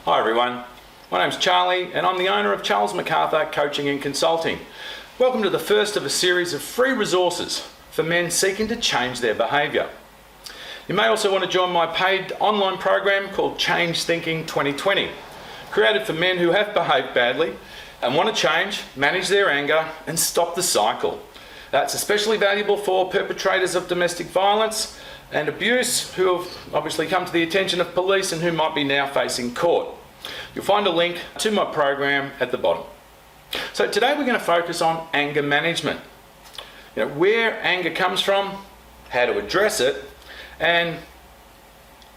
Hi everyone, my name's Charlie and I'm the owner of Charles McArthur Coaching and Consulting. Welcome to the first of a series of free resources for men seeking to change their behaviour. You may also want to join my paid online program called Change Thinking 2020, created for men who have behaved badly and want to change, manage their anger and stop the cycle. It's especially valuable for perpetrators of domestic violence and abuse who have obviously come to the attention of police and who might be now facing court. You'll find a link to my program at the bottom. So today we're going to focus on anger management. Where anger comes from, how to address it, and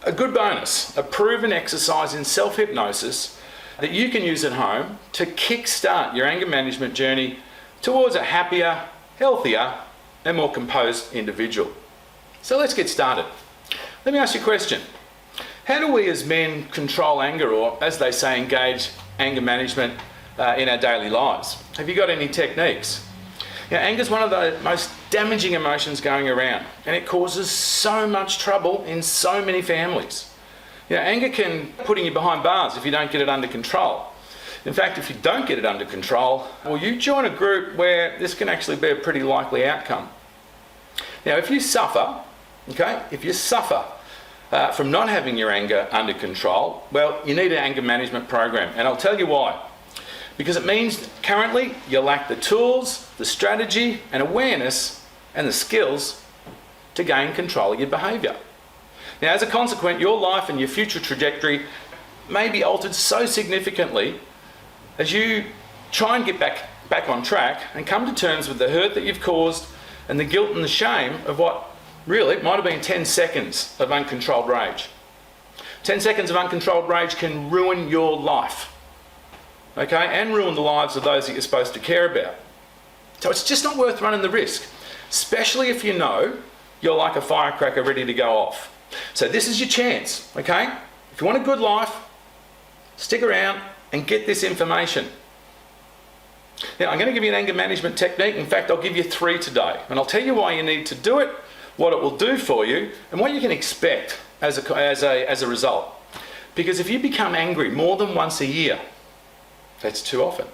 a good bonus, a proven exercise in self-hypnosis that you can use at home to kickstart your anger management journey towards a happier, healthier, and more composed individual. So let's get started. Let me ask you a question. How do we as men control anger, or as they say, engage anger management in our daily lives? Have you got any techniques? Anger is one of the most damaging emotions going around, and it causes so much trouble in so many families. Anger can put you behind bars if you don't get it under control. In fact, if you don't get it under control, well, you join a group where this can actually be a pretty likely outcome. Now, if you suffer from not having your anger under control, well, you need an anger management program, and I'll tell you why. Because it means currently you lack the tools, the strategy and awareness and the skills to gain control of your behaviour. Now, as a consequence, your life and your future trajectory may be altered so significantly as you try and get back on track and come to terms with the hurt that you've caused and the guilt and the shame of what really might have been 10 seconds of uncontrolled rage. 10 seconds of uncontrolled rage can ruin your life, okay, and ruin the lives of those that you're supposed to care about. So it's just not worth running the risk, especially if you know you're like a firecracker ready to go off. So this is your chance, okay? If you want a good life, stick around and get this information. Now, I'm going to give you an anger management technique. In fact, I'll give you 3 today, and I'll tell you why you need to do it, what it will do for you, and what you can expect as a result. Because if you become angry more than once a year, that's too often.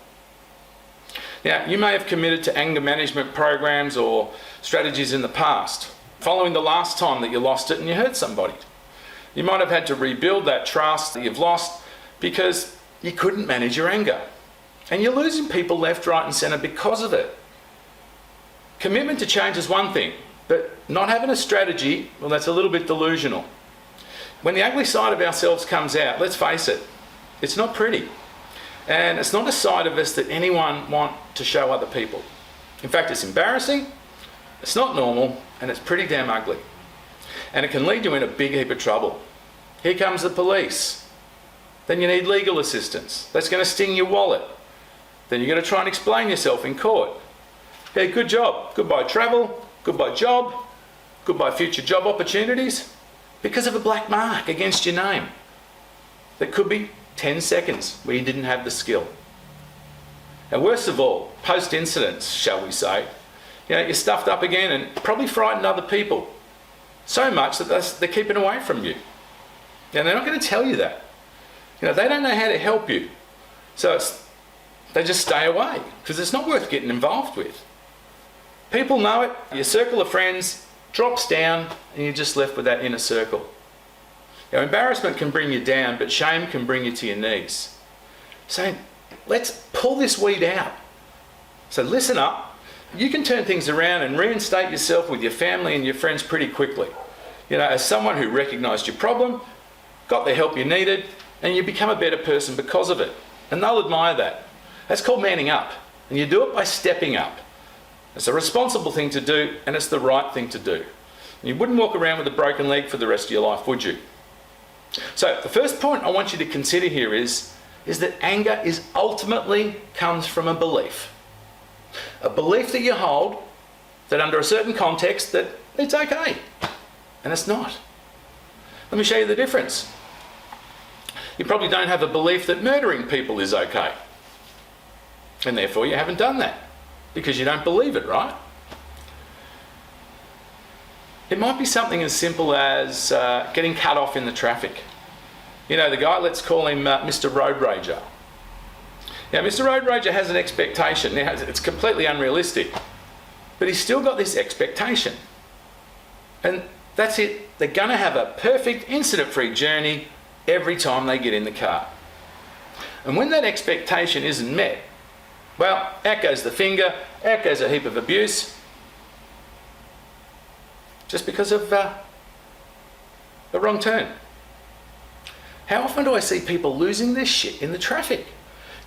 Now, you may have committed to anger management programs or strategies in the past, following the last time that you lost it and you hurt somebody. You might have had to rebuild that trust that you've lost because you couldn't manage your anger. And you're losing people left, right and centre because of it. Commitment to change is one thing, but not having a strategy, well, that's a little bit delusional. When the ugly side of ourselves comes out, let's face it, it's not pretty. And it's not a side of us that anyone want to show other people. In fact, it's embarrassing, it's not normal, and it's pretty damn ugly. And it can lead you in a big heap of trouble. Here comes the police. Then you need legal assistance. That's going to sting your wallet. Then you're going to try and explain yourself in court. Hey, good job. Goodbye travel, goodbye job, goodbye future job opportunities, because of a black mark against your name. That could be 10 seconds where you didn't have the skill. And worst of all, post-incidents, shall we say, you're stuffed up again and probably frightened other people so much that they're keeping away from you. And they're not going to tell you that. They don't know how to help you. So they just stay away because it's not worth getting involved with. People know it, your circle of friends drops down and you're just left with that inner circle. Embarrassment can bring you down, but shame can bring you to your knees. So let's pull this weed out. So listen up. You can turn things around and reinstate yourself with your family and your friends pretty quickly. As someone who recognised your problem, got the help you needed, and you become a better person because of it. And they'll admire that. That's called manning up. And you do it by stepping up. It's a responsible thing to do, and it's the right thing to do. And you wouldn't walk around with a broken leg for the rest of your life, would you? So the first point I want you to consider here is that anger ultimately comes from a belief. A belief that you hold that under a certain context that it's okay. And it's not. Let me show you the difference. You probably don't have a belief that murdering people is okay. And therefore you haven't done that because you don't believe it, right? It might be something as simple as getting cut off in the traffic. You know, the guy, let's call him Mr. Road Rager. Now, Mr. Road Rager has an expectation. Now, it's completely unrealistic, but he's still got this expectation. And that's it. They're going to have a perfect, incident-free journey every time they get in the car. And when that expectation isn't met, well, out goes the finger, out goes a heap of abuse, just because of the wrong turn. How often do I see people losing their shit in the traffic?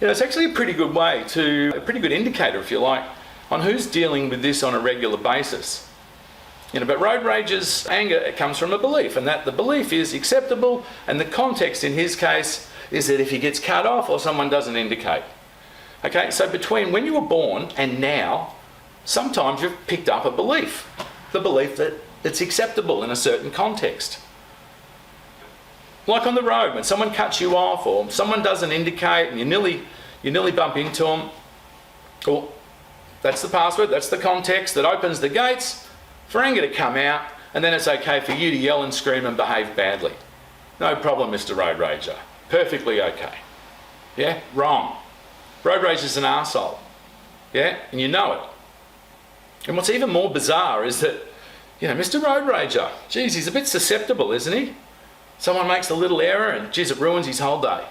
You know, it's actually a pretty good a pretty good indicator, if you like, on who's dealing with this on a regular basis. You know, but road rage's anger, it comes from a belief, and that the belief is acceptable, and the context in his case is that if he gets cut off or someone doesn't indicate. Okay, so between when you were born and now, sometimes you've picked up a belief. The belief that it's acceptable in a certain context. Like on the road, when someone cuts you off or someone doesn't indicate and you nearly bump into them, well, that's the password, that's the context that opens the gates for anger to come out, and then it's okay for you to yell and scream and behave badly. No problem, Mr. Road Rager. Perfectly okay. Yeah? Wrong. Road Rager's an arsehole. Yeah? And you know it. And what's even more bizarre is that, you know, Mr. Road Rager, geez, he's a bit susceptible, isn't he? Someone makes a little error and, geez, it ruins his whole day.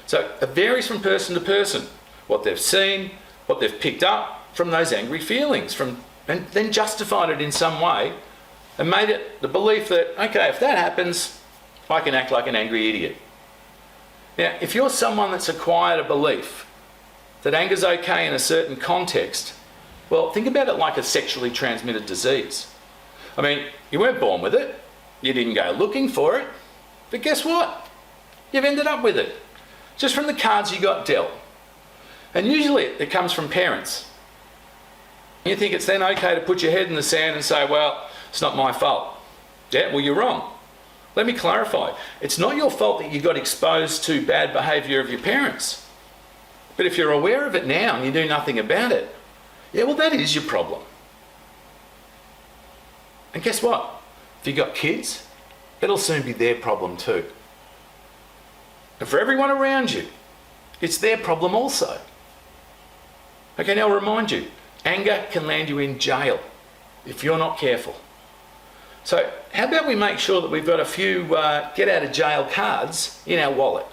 So it varies from person to person, what they've seen, what they've picked up from those angry feelings, and then justified it in some way and made it the belief that, okay, if that happens, I can act like an angry idiot. Now, if you're someone that's acquired a belief that anger's okay in a certain context, well, think about it like a sexually transmitted disease. I mean, you weren't born with it, you didn't go looking for it, but guess what? You've ended up with it, just from the cards you got dealt. And usually it comes from parents. You think it's then okay to put your head in the sand and say, well, it's not my fault. Yeah, well, you're wrong. Let me clarify. It's not your fault that you got exposed to bad behaviour of your parents. But if you're aware of it now and you do nothing about it, yeah, well, that is your problem. And guess what? If you've got kids, it'll soon be their problem too. And for everyone around you, it's their problem also. Okay, now I'll remind you, anger can land you in jail if you're not careful. So how about we make sure that we've got a few get out of jail cards in our wallet?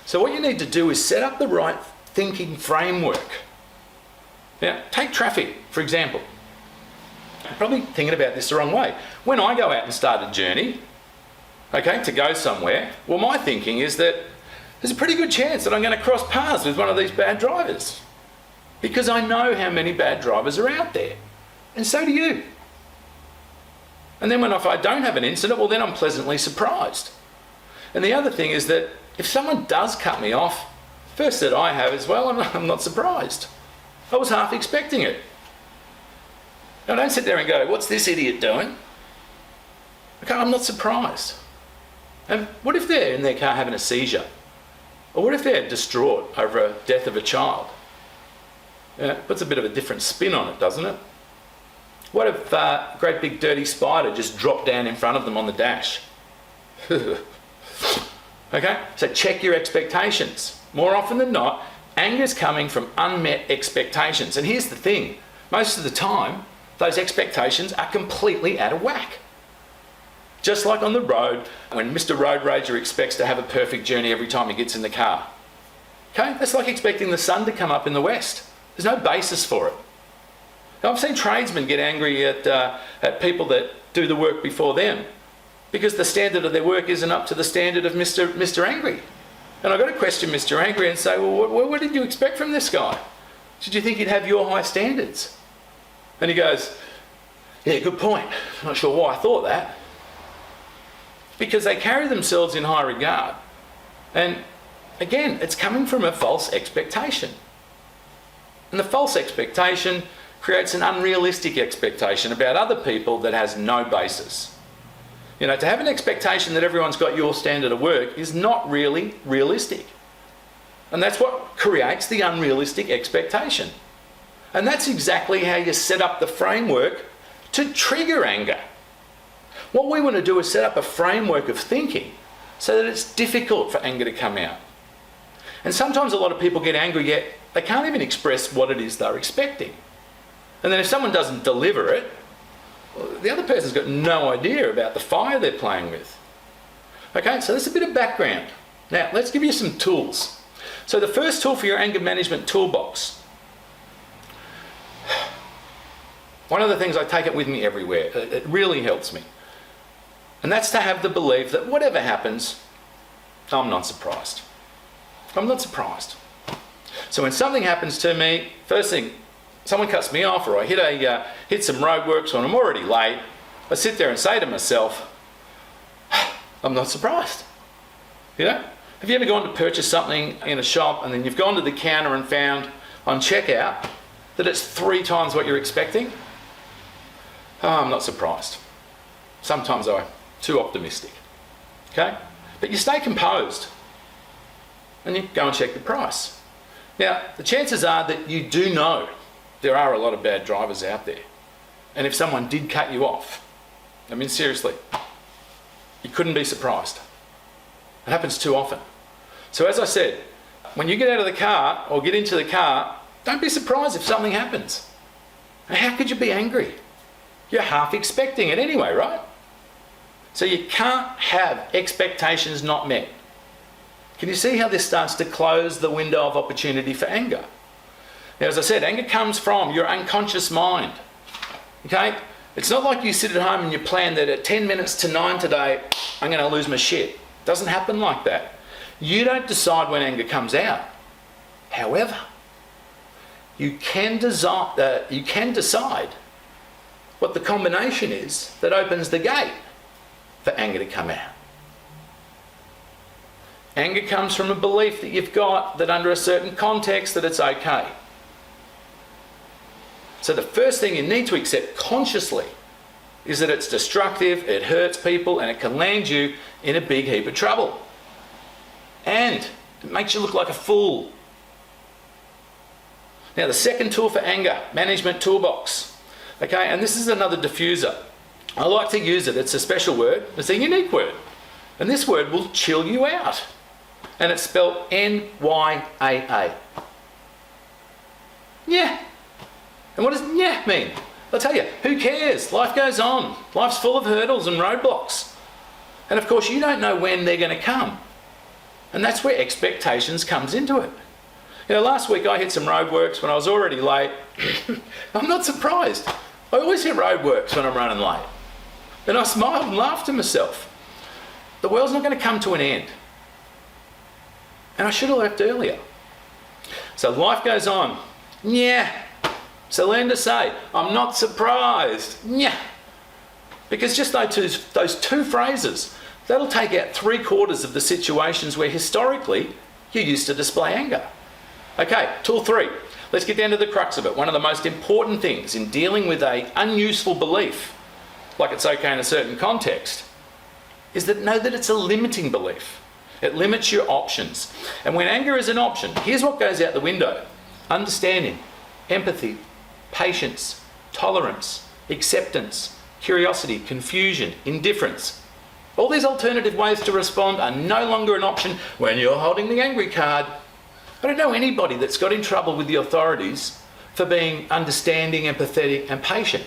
So what you need to do is set up the right thinking framework. Now, take traffic, for example. You're probably thinking about this the wrong way. When I go out and start a journey, okay, to go somewhere, well, my thinking is that there's a pretty good chance that I'm going to cross paths with one of these bad drivers, because I know how many bad drivers are out there, and so do you. And then if I don't have an incident, well, then I'm pleasantly surprised. And the other thing is that if someone does cut me off, first that I have as well, I'm not surprised. I was half expecting it. Now, don't sit there and go, what's this idiot doing? Okay, I'm not surprised. And what if they're in their car having a seizure? Or what if they're distraught over a death of a child? It puts a bit of a different spin on it, doesn't it? What if a great big dirty spider just dropped down in front of them on the dash? Okay, so check your expectations. More often than not, anger is coming from unmet expectations. And here's the thing, most of the time, those expectations are completely out of whack. Just like on the road, when Mr. Road Rager expects to have a perfect journey every time he gets in the car. Okay, that's like expecting the sun to come up in the west. There's no basis for it. Now, I've seen tradesmen get angry at people that do the work before them because the standard of their work isn't up to the standard of Mr. Angry. And I've got to question Mr. Angry and say, well, what did you expect from this guy? Did you think he'd have your high standards? And he goes, yeah, good point. I'm not sure why I thought that. Because they carry themselves in high regard. And again, it's coming from a false expectation. And the false expectation creates an unrealistic expectation about other people that has no basis. You know, to have an expectation that everyone's got your standard of work is not really realistic. And that's what creates the unrealistic expectation. And that's exactly how you set up the framework to trigger anger. What we want to do is set up a framework of thinking so that it's difficult for anger to come out. And sometimes a lot of people get angry, yet they can't even express what it is they're expecting. And then if someone doesn't deliver it, well, the other person's got no idea about the fire they're playing with. Okay, so that's a bit of background. Now, let's give you some tools. So the first tool for your anger management toolbox. One of the things I take it with me everywhere. It really helps me. And that's to have the belief that whatever happens, I'm not surprised. I'm not surprised. So when something happens to me, first thing, someone cuts me off or I hit some roadworks when I'm already late, I sit there and say to myself, I'm not surprised. You know? Have you ever gone to purchase something in a shop and then you've gone to the counter and found on checkout that it's 3 times what you're expecting? Oh, I'm not surprised. Sometimes I'm too optimistic. Okay? But you stay composed and you go and check the price. Now, the chances are that you do know there are a lot of bad drivers out there. And if someone did cut you off, I mean seriously, you couldn't be surprised. It happens too often. So as I said, when you get out of the car or get into the car, don't be surprised if something happens. And how could you be angry? You're half expecting it anyway, right? So you can't have expectations not met. Can you see how this starts to close the window of opportunity for anger? Now, as I said, anger comes from your unconscious mind. Okay? It's not like you sit at home and you plan that at 10 minutes to 9 today, I'm going to lose my shit. It doesn't happen like that. You don't decide when anger comes out. However, you can decide what the combination is that opens the gate for anger to come out. Anger comes from a belief that you've got that under a certain context that it's okay. So the first thing you need to accept consciously is that it's destructive, it hurts people, and it can land you in a big heap of trouble. And it makes you look like a fool. Now the second tool for anger, management toolbox. Okay, and this is another diffuser. I like to use it, it's a special word, it's a unique word. And this word will chill you out. And it's spelled N-Y-A-A. Yeah. And what does yeah mean? I'll tell you, who cares? Life goes on. Life's full of hurdles and roadblocks. And of course, you don't know when they're going to come. And that's where expectations comes into it. You know, last week I hit some roadworks when I was already late. I'm not surprised. I always hit roadworks when I'm running late. And I smiled and laughed to myself. The world's not going to come to an end. And I should have left earlier. So life goes on. Yeah. So learn to say, I'm not surprised. Yeah. Because just those two phrases, that'll take out 3/4 of the situations where historically you used to display anger. Okay, tool 3. Let's get down to the crux of it. One of the most important things in dealing with an unuseful belief, like it's okay in a certain context, is that know that it's a limiting belief. It limits your options. And when anger is an option, here's what goes out the window. Understanding, empathy, patience, tolerance, acceptance, curiosity, confusion, indifference. All these alternative ways to respond are no longer an option when you're holding the angry card. I don't know anybody that's got in trouble with the authorities for being understanding, empathetic, and patient.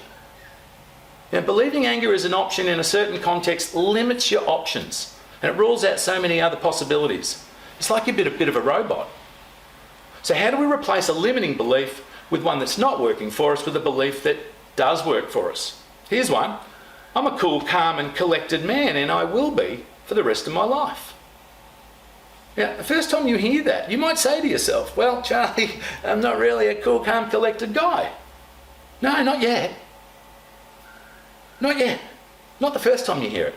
Now, believing anger is an option in a certain context limits your options, and it rules out so many other possibilities. It's like you're a bit of a robot. So how do we replace a limiting belief with one that's not working for us with a belief that does work for us? Here's one. I'm a cool, calm, and collected man, and I will be for the rest of my life. Now, the first time you hear that, you might say to yourself, well, Charlie, I'm not really a cool, calm, collected guy. No, not yet. Not yet. Not the first time you hear it.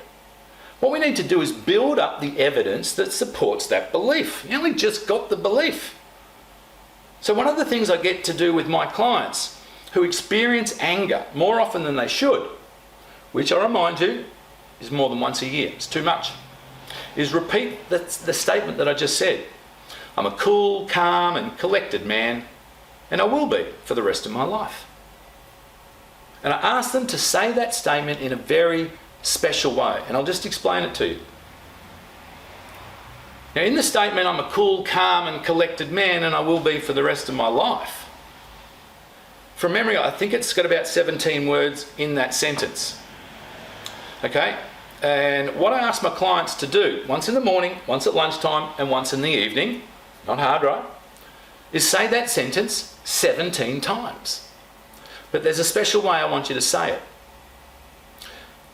What we need to do is build up the evidence that supports that belief. You only just got the belief. So one of the things I get to do with my clients who experience anger more often than they should, which I remind you is more than once a year, it's too much, is repeat the statement that I just said. I'm a cool, calm, and collected man, and I will be for the rest of my life. And I ask them to say that statement in a very special way, and I'll just explain it to you. Now, in the statement, I'm a cool, calm and collected man and I will be for the rest of my life. From memory, I think it's got about 17 words in that sentence. Okay? And what I ask my clients to do, once in the morning, once at lunchtime and once in the evening, not hard, right? Is say that sentence 17 times. But there's a special way I want you to say it.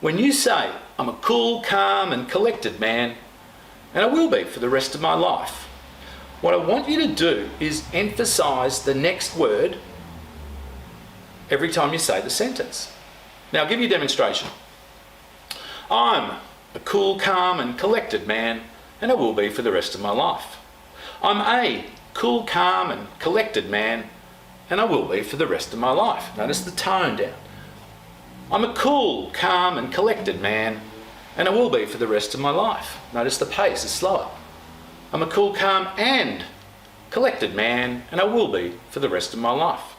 When you say, I'm a cool, calm and collected man, and I will be for the rest of my life, what I want you to do is emphasise the next word every time you say the sentence. Now, I'll give you a demonstration. I'm a cool, calm and collected man, and I will be for the rest of my life. I'm a cool, calm and collected man, and I will be for the rest of my life. Notice the tone down. I'm a cool, calm and collected man, and I will be for the rest of my life. Notice the pace is slower. I'm a cool, calm and collected man, and I will be for the rest of my life.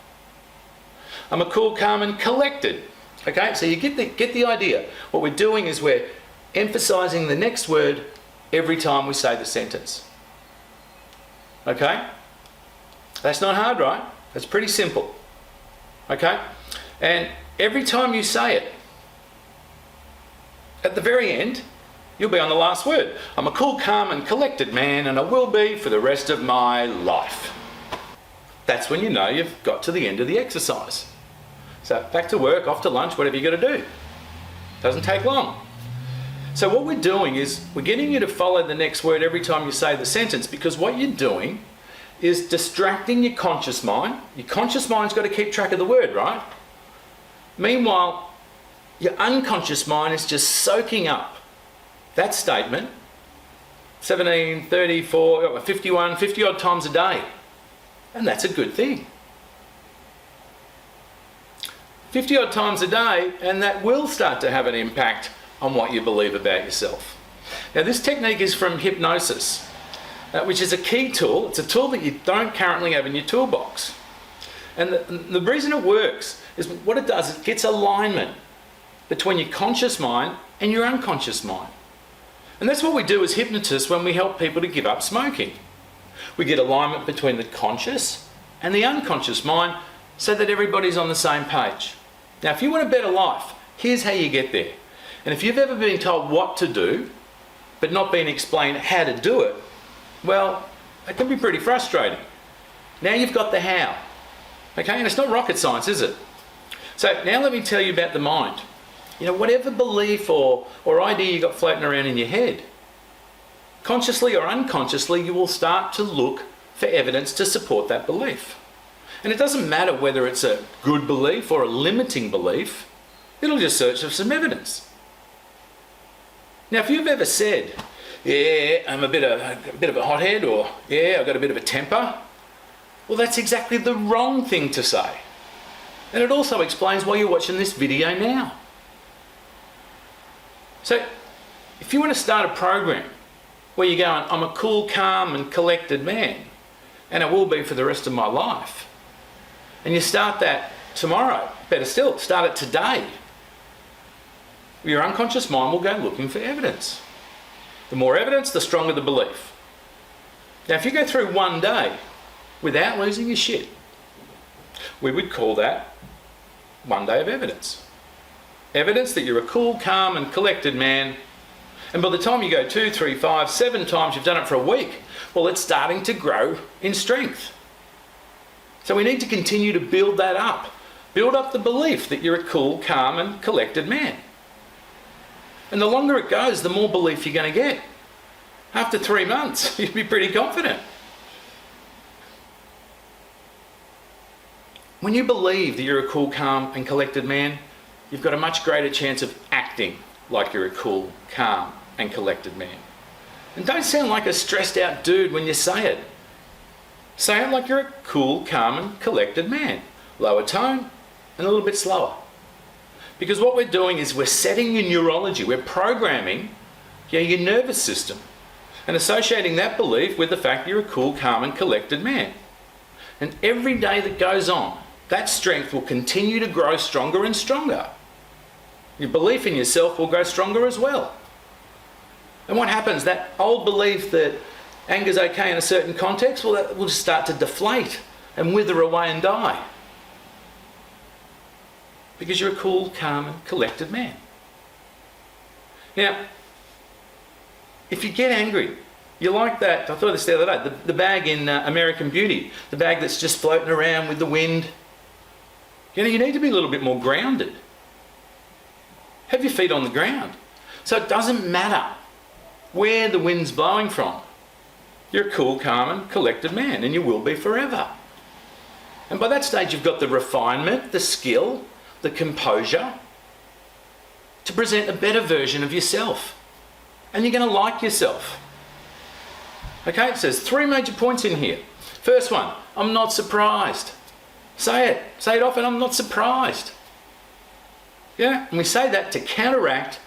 I'm a cool, calm and collected. Okay, so you get the idea. What we're doing is we're emphasising the next word every time we say the sentence. Okay? That's not hard, right? That's pretty simple. Okay? And every time you say it, at the very end, you'll be on the last word. I'm a cool, calm and collected man and I will be for the rest of my life. That's when you know you've got to the end of the exercise. So back to work, off to lunch, whatever you got to do. Doesn't take long. So what we're doing is we're getting you to follow the next word every time you say the sentence, because what you're doing is distracting your conscious mind. Your conscious mind's got to keep track of the word, right? Meanwhile, your unconscious mind is just soaking up that statement 17, 34, 51, 50 odd times a day. And that's a good thing. 50 odd times a day, and that will start to have an impact on what you believe about yourself. Now, this technique is from hypnosis, which is a key tool. It's a tool that you don't currently have in your toolbox. And the reason it works is what it does, it gets alignment between your conscious mind and your unconscious mind. And that's what we do as hypnotists when we help people to give up smoking. We get alignment between the conscious and the unconscious mind so that everybody's on the same page. Now, if you want a better life, here's how you get there. And if you've ever been told what to do, but not been explained how to do it, well, it can be pretty frustrating. Now you've got the how. Okay, and it's not rocket science, is it? So now let me tell you about the mind. You know, whatever belief or idea you got floating around in your head, consciously or unconsciously, you will start to look for evidence to support that belief. And it doesn't matter whether it's a good belief or a limiting belief, it'll just search for some evidence. Now, if you've ever said, yeah, I'm a bit of a hothead, or yeah, I've got a bit of a temper, well, that's exactly the wrong thing to say. And it also explains why you're watching this video now. So, if you want to start a program where you're going, I'm a cool, calm and collected man, and I will be for the rest of my life, and you start that tomorrow, better still, start it today, your unconscious mind will go looking for evidence. The more evidence, the stronger the belief. Now, if you go through one day without losing your shit, we would call that one day of evidence. Evidence that you're a cool, calm and collected man. And by the time you go 2, 3, 5, 7 times, you've done it for a week, well, it's starting to grow in strength. So we need to continue to build that up. Build up the belief that you're a cool, calm and collected man. And the longer it goes, the more belief you're going to get. After 3 months, you'll be pretty confident. When you believe that you're a cool, calm and collected man, you've got a much greater chance of acting like you're a cool, calm and collected man. And don't sound like a stressed out dude when you say it. Say it like you're a cool, calm and collected man. Lower tone and a little bit slower. Because what we're doing is we're setting your neurology, we're programming your nervous system and associating that belief with the fact you're a cool, calm and collected man. And every day that goes on, that strength will continue to grow stronger and stronger. Your belief in yourself will grow stronger as well. And what happens, that old belief that Anger's okay in a certain context, well, that will just start to deflate and wither away and die. Because you're a cool, calm and collected man. Now, if you get angry, you like that, I thought of this the other day, the bag in American Beauty, the bag that's just floating around with the wind. You know, you need to be a little bit more grounded. Have your feet on the ground. So it doesn't matter where the wind's blowing from. You're a cool, calm and collected man, and you will be forever. And by that stage you've got the refinement, the skill, the composure to present a better version of yourself. And you're going to like yourself. Okay, it says 3 major points in here. First one, I'm not surprised. Say it often, I'm not surprised. Yeah, and we say that to counteract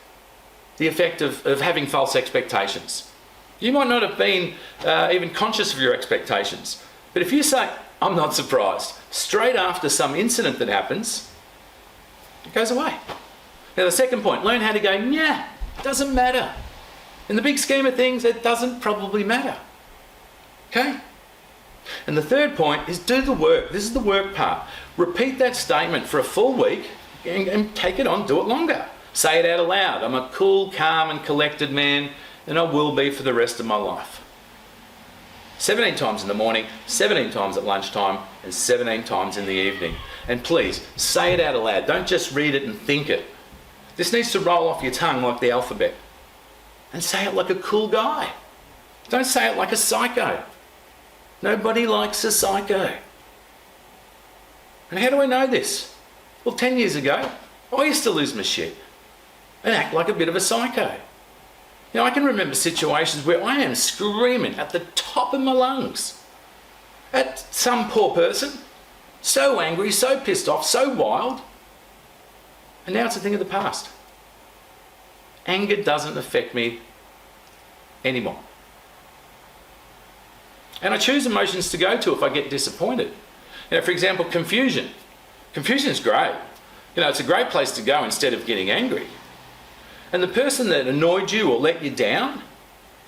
the effect of having false expectations. You might not have been even conscious of your expectations, but if you say, I'm not surprised, straight after some incident that happens, it goes away. Now the second point, learn how to go, yeah, doesn't matter. In the big scheme of things, it doesn't probably matter. Okay? And the third point is do the work. This is the work part. Repeat that statement for a full week and take it on, do it longer. Say it out aloud. I'm a cool, calm and collected man, and I will be for the rest of my life. 17 times in the morning, 17 times at lunchtime, and 17 times in the evening. And please, say it out aloud. Don't just read it and think it. This needs to roll off your tongue like the alphabet. And say it like a cool guy. Don't say it like a psycho. Nobody likes a psycho. And how do I know this? Well, 10 years ago, I used to lose my shit and act like a bit of a psycho. You know, I can remember situations where I am screaming at the top of my lungs at some poor person, so angry, so pissed off, so wild, and now it's a thing of the past. Anger doesn't affect me anymore. And I choose emotions to go to if I get disappointed. You know, for example, confusion. Confusion is great. You know, it's a great place to go instead of getting angry. And the person that annoyed you or let you down,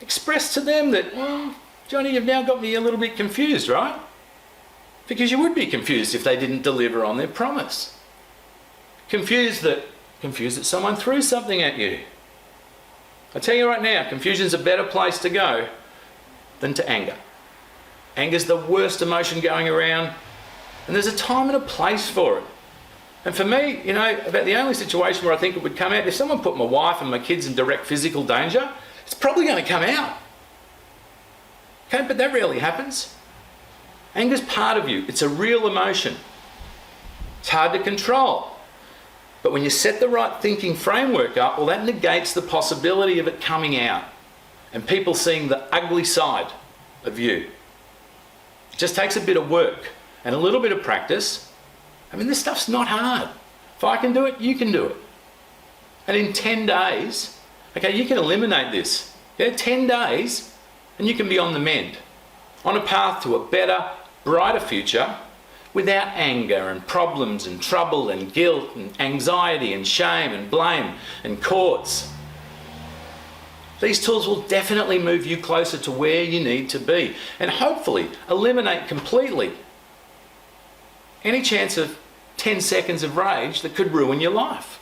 express to them that, well, Johnny, you've now got me a little bit confused, right? Because you would be confused if they didn't deliver on their promise. Confused that someone threw something at you. I tell you right now, confusion's a better place to go than to anger. Anger's the worst emotion going around, and there's a time and a place for it. And for me, you know, about the only situation where I think it would come out, if someone put my wife and my kids in direct physical danger, it's probably going to come out. Okay, but that rarely happens. Anger's part of you. It's a real emotion. It's hard to control. But when you set the right thinking framework up, well, that negates the possibility of it coming out and people seeing the ugly side of you. It just takes a bit of work and a little bit of practice. I mean, this stuff's not hard. If I can do it, you can do it. And in 10 days, okay, you can eliminate this. Yeah, 10 days, and you can be on the mend, on a path to a better, brighter future without anger and problems and trouble and guilt and anxiety and shame and blame and courts. These tools will definitely move you closer to where you need to be and hopefully eliminate completely any chance of 10 seconds of rage that could ruin your life.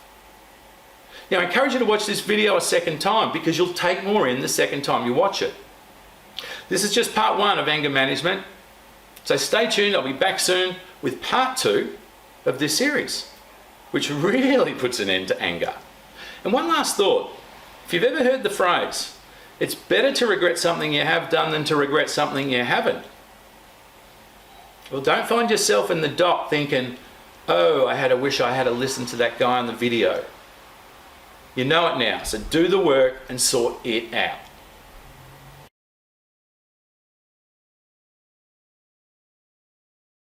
Now, I encourage you to watch this video a second time because you'll take more in the second time you watch it. This is just part 1 of anger management. So stay tuned, I'll be back soon with part 2 of this series, which really puts an end to anger. And one last thought. If you've ever heard the phrase, it's better to regret something you have done than to regret something you haven't. Well, don't find yourself in the dock thinking, oh, I wish I had listened to that guy on the video. You know it now, so do the work and sort it out.